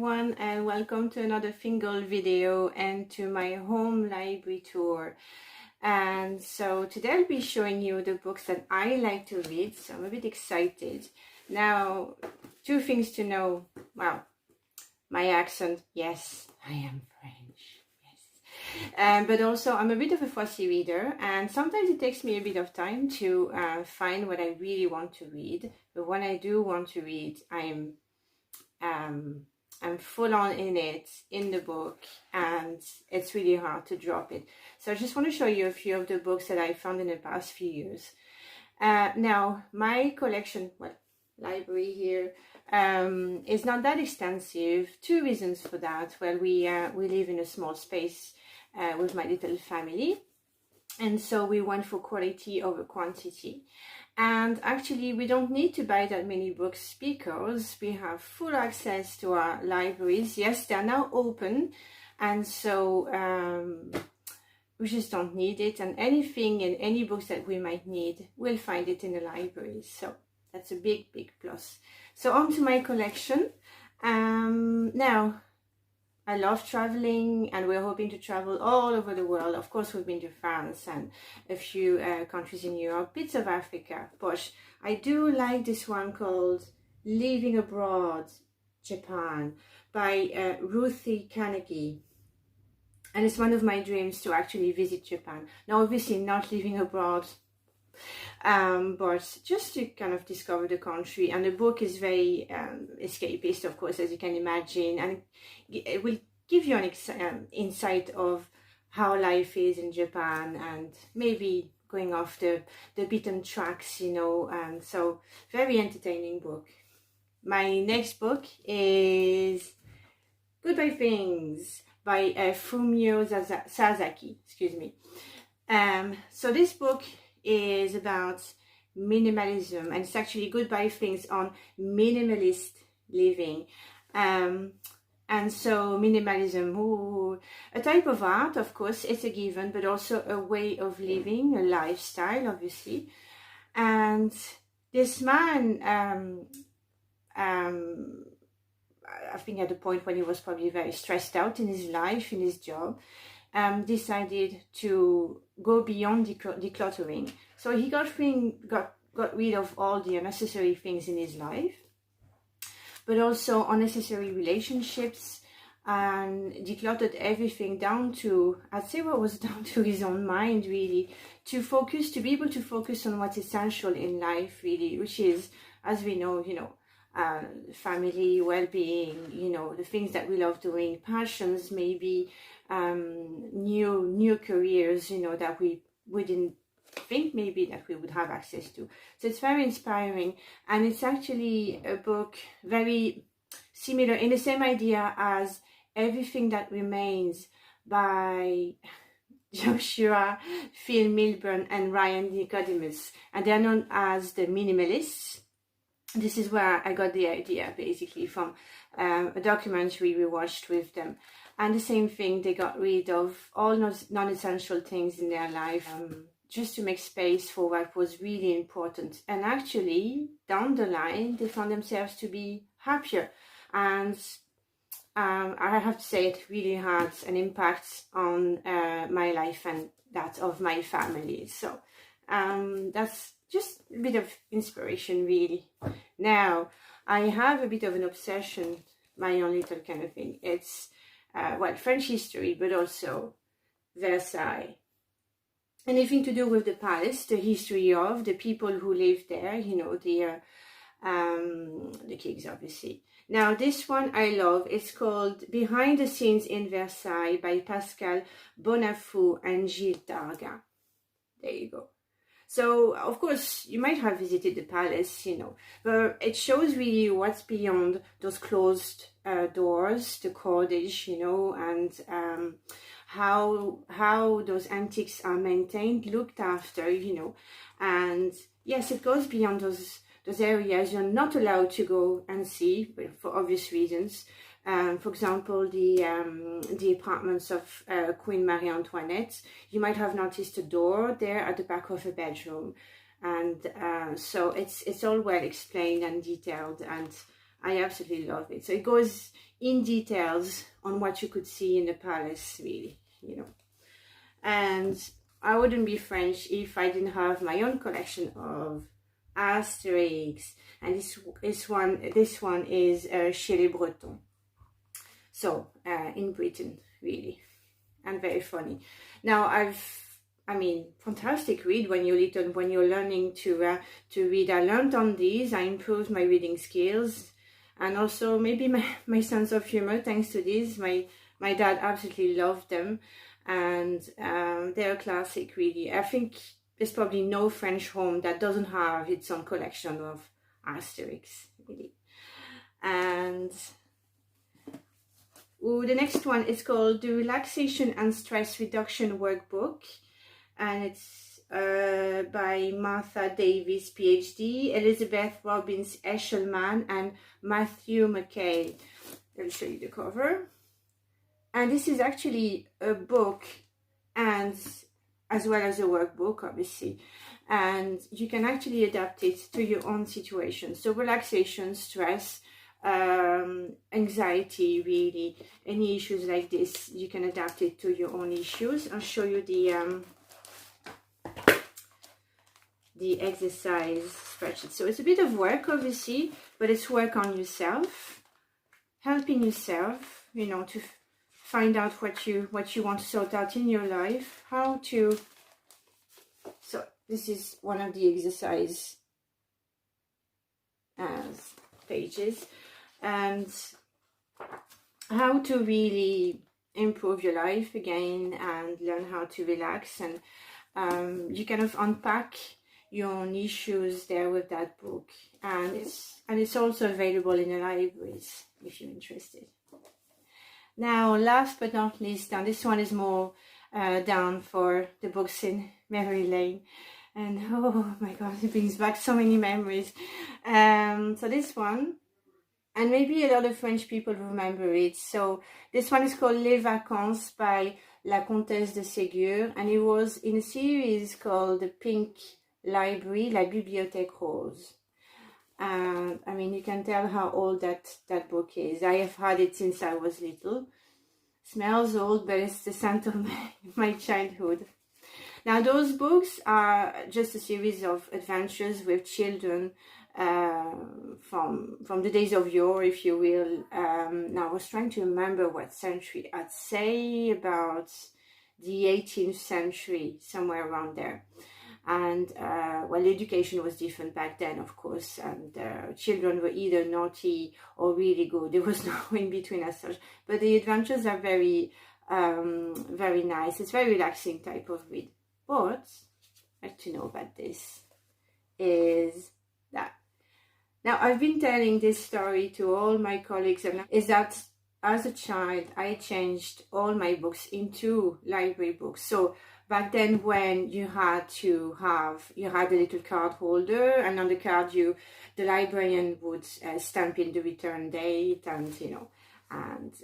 everyone, and welcome to another Fingal video and to my home library tour. And so today I'll be showing you the books that I like to read, so I'm a bit excited. Now, two things to know. Well, my accent, yes, I am French, yes. But also I'm a bit of a fussy reader, and sometimes it takes me a bit of time to find what I really want to read. But when I do want to read, I'm full on in it, in the book, and it's really hard to drop it. So I just want to show you a few of the books that I found in the past few years. Now, my collection, library here, is not that extensive. Two reasons for that. Well, we live in a small space with my little family, and so we went for quality over quantity. And actually, we don't need to buy that many books because we have full access to our libraries. Yes, they're now open, and so we just don't need it. And anything and any books that we might need, we'll find it in the libraries. So that's a big, big plus. So on to my collection. Now, I love traveling, and we're hoping to travel all over the world. Of course, we've been to France and a few countries in Europe, bits of Africa. But I do like this one called Living Abroad, Japan, by Ruthie Carnegie. And it's one of my dreams to actually visit Japan. Now, obviously not living abroad, but just to kind of discover the country. And the book is very escapist, of course, as you can imagine, and it will give you an insight of how life is in Japan, and maybe going off the beaten tracks, you know. And so very entertaining book. My next book is Goodbye Things by Fumio Sasaki, excuse me. So this book is about minimalism, and it's actually Goodbye Things on minimalist living. And so minimalism, a type of art, of course, it's a given, but also a way of living, a lifestyle, obviously. And this man, I think at the point when he was probably very stressed out in his life, in his job, decided to go beyond decluttering. So he got rid of all the unnecessary things in his life, but also unnecessary relationships, and decluttered everything down to, I'd say what was down to his own mind, really, to be able to focus on what's essential in life, really, which is, as we know, you know, family, well-being, you know, the things that we love doing, passions, maybe new careers, you know, that we wouldn't think maybe that we would have access to. So it's very inspiring, and it's actually a book very similar in the same idea as Everything That Remains by Joshua Phil Milburn and Ryan Nicodemus, and they're known as the minimalists. This is where I got the idea, basically, from a documentary we watched with them. And the same thing, they got rid of all non-essential things in their life, just to make space for what was really important. And actually, down the line, they found themselves to be happier. And I have to say, it really had an impact on my life and that of my family. So that's just a bit of inspiration, really. Now, I have a bit of an obsession, my own little kind of thing. It's, French history, but also Versailles. Anything to do with the palace, the history of the people who lived there, you know, the kings, obviously. Now, this one I love. It's called Behind the Scenes in Versailles by Pascal Bonafou and Gilles Targa. There you go. So, of course, you might have visited the palace, you know, but it shows really what's beyond those closed doors, the cordage, you know, and how those antiques are maintained, looked after, you know. And yes, it goes beyond those areas you're not allowed to go and see, for obvious reasons. For example, the apartments of Queen Marie Antoinette, you might have noticed a door there at the back of a bedroom, and so it's all well explained and detailed, and I absolutely love it. So it goes in details on what you could see in the palace, really, you know. And I wouldn't be French if I didn't have my own collection of Asterix, and this one is chez les Bretons, so in Britain, really, and very funny. Now I mean, fantastic read when you're learning to read. I learned on these, I improved my reading skills, and also maybe my sense of humor thanks to these. My dad absolutely loved them, and they're a classic, really. I think there's probably no French home that doesn't have its own collection of Asterix, really. And the next one is called The Relaxation and Stress Reduction Workbook, and it's by Martha Davis, PhD, Elizabeth Robbins Eshelman, and Matthew McKay. I'll show you the cover. And this is actually a book, and as well as a workbook, obviously, and you can actually adapt it to your own situation. So relaxation, stress, anxiety, really, any issues like this, you can adapt it to your own issues. I'll show you the exercise spreadsheet. So it's a bit of work, obviously, but it's work on yourself, helping yourself, you know, to find out what you want to sort out in your life, how to. So this is one of the exercise pages, and how to really improve your life again and learn how to relax. And you kind of unpack your own issues there with that book, and it's also available in the libraries if you're interested. Now, last but not least, and this one is more down for the books in Memory Lane, and oh my god, it brings back so many memories. So this one, and maybe a lot of French people remember it. So this one is called Les Vacances by La Comtesse de Ségur, and it was in a series called the Pink Library, La Bibliothèque Rose. And I mean, you can tell how old that book is. I have had it since I was little. Smells old, but it's the scent of my childhood. Now, those books are just a series of adventures with children from the days of yore, if you will. Now, I was trying to remember what century. I'd say about the 18th century, somewhere around there. And well, education was different back then, of course, and children were either naughty or really good. There was no in between as such. But the adventures are very, very nice. It's very relaxing type of read. But what to know about this is that now I've been telling this story to all my colleagues, and is that as a child I changed all my books into library books. So back then, when you had a little card holder, and on the card the librarian would stamp in the return date, and you know, and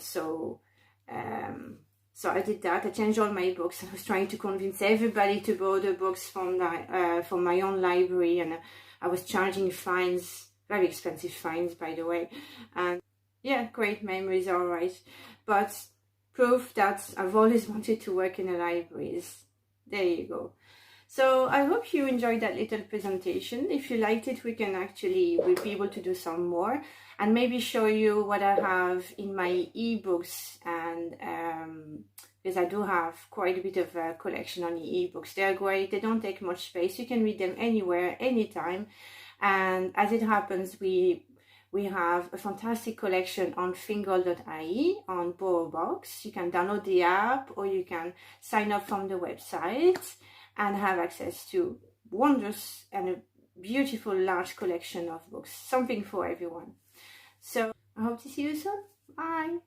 so I did that. I changed all my books. I was trying to convince everybody to borrow the books from my own library, and I was charging fines, very expensive fines, by the way. And yeah, great memories, all right, but proof that I've always wanted to work in the libraries. There you go. So I hope you enjoyed that little presentation. If you liked it, we'll be able to do some more, and maybe show you what I have in my ebooks, and because I do have quite a bit of a collection on the ebooks. They're great, they don't take much space, you can read them anywhere, anytime. And as it happens, we have a fantastic collection on fingal.ie on BorrowBox. You can download the app, or you can sign up from the website and have access to wondrous and a beautiful large collection of books. Something for everyone. So I hope to see you soon. Bye.